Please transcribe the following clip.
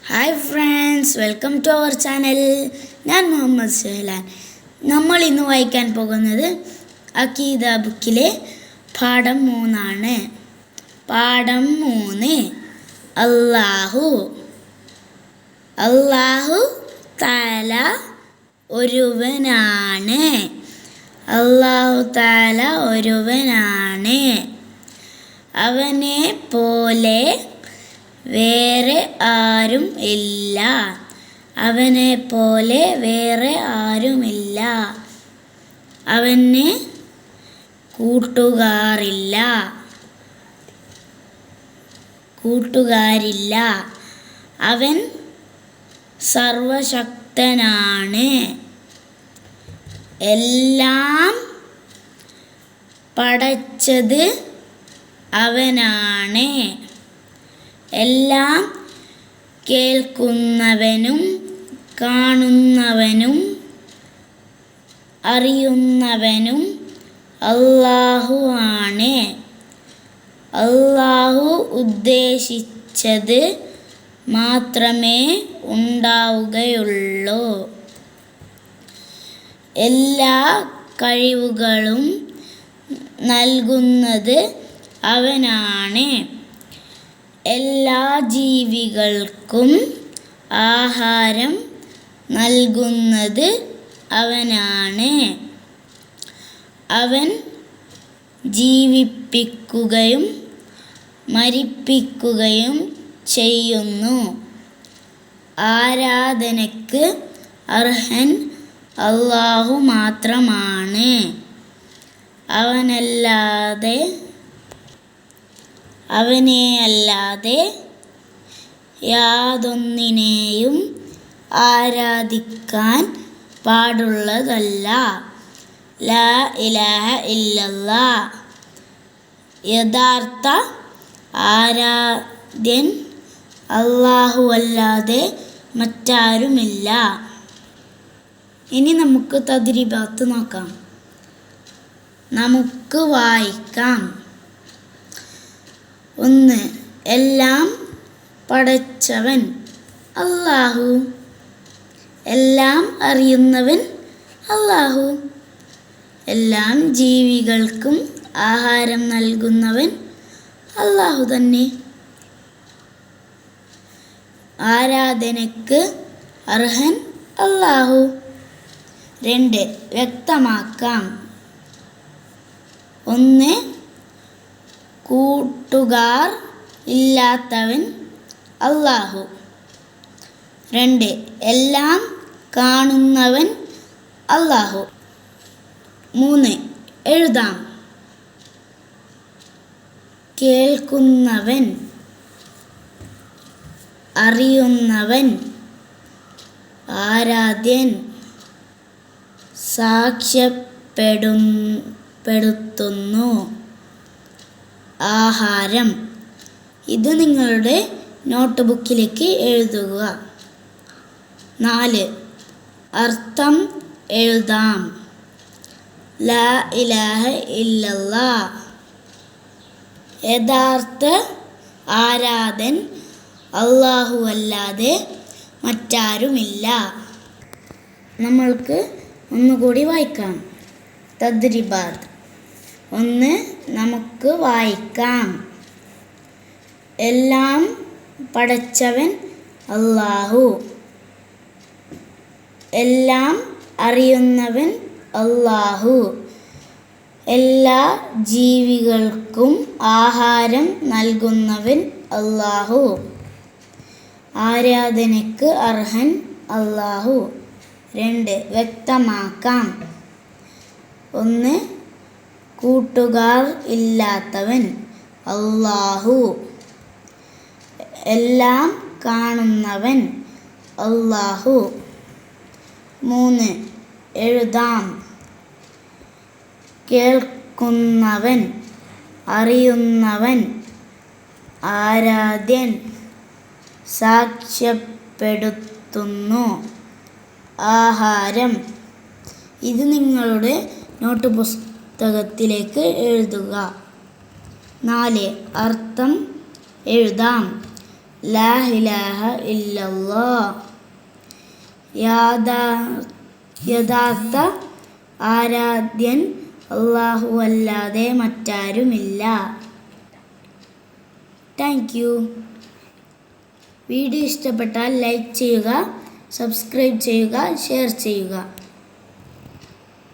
Hi friends, welcome to our channel. ഞാൻ മുഹമ്മദ് ഷെഹ്ലാൻ. നമ്മൾ ഇന്ന് വായിക്കാൻ പോകുന്നത് അഖീദ ബുക്കിലെ പാഠം 3 പാഠം 3. അല്ലാഹു. അല്ലാഹു തആല ഒരുവനാണ്. അല്ലാഹു തആല ഒരുവനാണ്. അവനെ പോലെ വേറെ ആരും ഇല്ല. അവനെ പോലെ വേറെ ആരുമില്ല. അവന് കൂട്ടുകാരില്ല. അവൻ സർവശക്തനാണ്. എല്ലാം പടച്ചത് അവനാണ്. എല്ലാം കേൾക്കുന്നവനും കാണുന്നവനും അറിയുന്നവനും അല്ലാഹു ആണ്. അല്ലാഹു ഉദ്ദേശിച്ചത് മാത്രമേ ഉണ്ടാവുകയുള്ളൂ. എല്ലാ കഴിവുകളും നൽകുന്നത് അവനാണ്. എല്ലാ ജീവികൾക്കും ആഹാരം നൽകുന്നത് അവനാണ്. അവൻ ജീവിപ്പിക്കുകയും മരിപ്പിക്കുകയും ചെയ്യുന്നു. ആരാധനയ്ക്ക് അർഹൻ അല്ലാഹു മാത്രമാണ്. അവനെയല്ലാതെ യാതൊന്നിനെയും ആരാധിക്കാൻ പാടുള്ളതല്ല. ലാ ഇലാഹ ഇല്ലല്ലാഹ്. യഥാർത്ഥ ആരാധ്യൻ അല്ലാഹുവല്ലാതെ മറ്റാരുമില്ല. ഇനി നമുക്ക് തദ്രീബാത്ത് നോക്കാം. നമുക്ക് വായിക്കാം. 1. എല്ലാം പടച്ചവൻ അല്ലാഹു. എല്ലാം അറിയുന്നവൻ അല്ലാഹു. എല്ലാം ജീവികൾക്കും ആഹാരം നൽകുന്നവൻ അല്ലാഹു തന്നെ. ആരാധനയ്ക്ക് അർഹൻ അല്ലാഹു. 2. വ്യക്തമാക്കാം. 1. കൂട്ടുകാർ ഇല്ലാത്തവൻ അല്ലാഹു. 2. എല്ലാം കാണുന്നവൻ അല്ലാഹു. 3. എഴുതാം. കേൾക്കുന്നവൻ, അറിയുന്നവൻ, ആരാധ്യൻ, സാക്ഷ്യപ്പെടുത്തുന്നു, ആഹാരം. ഇത് നിങ്ങളുടെ നോട്ട് ബുക്കിലേക്ക് എഴുതുക. 4. അർത്ഥം എഴുതാം. ലാ ഇലാഹ ഇല്ലല്ലാഹ്. യഥാർത്ഥ ആരാധൻ അല്ലാഹുവല്ലാതെ മറ്റാരുമില്ല. നമ്മൾക്ക് ഒന്നുകൂടി വായിക്കാം. തദ്രിബാത്ത്. 1. നമുക്ക് വായിക്കാം. എല്ലാം പടച്ചവൻ അല്ലാഹു. എല്ലാം അറിയുന്നവൻ അല്ലാഹു. എല്ലാ ജീവികൾക്കും ആഹാരം നൽകുന്നവൻ അല്ലാഹു. ആരാധനയ്ക്ക് അർഹൻ അല്ലാഹു. 2. വ്യക്തമാക്കാം. 1. കൂട്ടുകാർ ഇല്ലാത്തവൻ അല്ലാഹു. എല്ലാം കാണുന്നവൻ അല്ലാഹു. 3. എഴുതാം. കേൾക്കുന്നവൻ, അറിയുന്നവൻ, ആരാധ്യൻ, സാക്ഷ്യപ്പെടുത്തുന്നു, ആഹാരം. ഇത് നിങ്ങളുടെ നോട്ട് പുസ്തകത്തിലേക്ക് എഴുതുക. 4. അർത്ഥം എഴുതാം. ലാ ഇലാഹ ഇല്ലല്ലാഹ്. യഥാർത്ഥ ആരാധ്യൻ അല്ലാഹു അല്ലാതെ മറ്റാരുമില്ല. Thank you. വീഡിയോ ഇഷ്ടപ്പെട്ടാൽ ലൈക്ക് ചെയ്യുക, സബ്സ്ക്രൈബ് ചെയ്യുക, ഷെയർ ചെയ്യുക.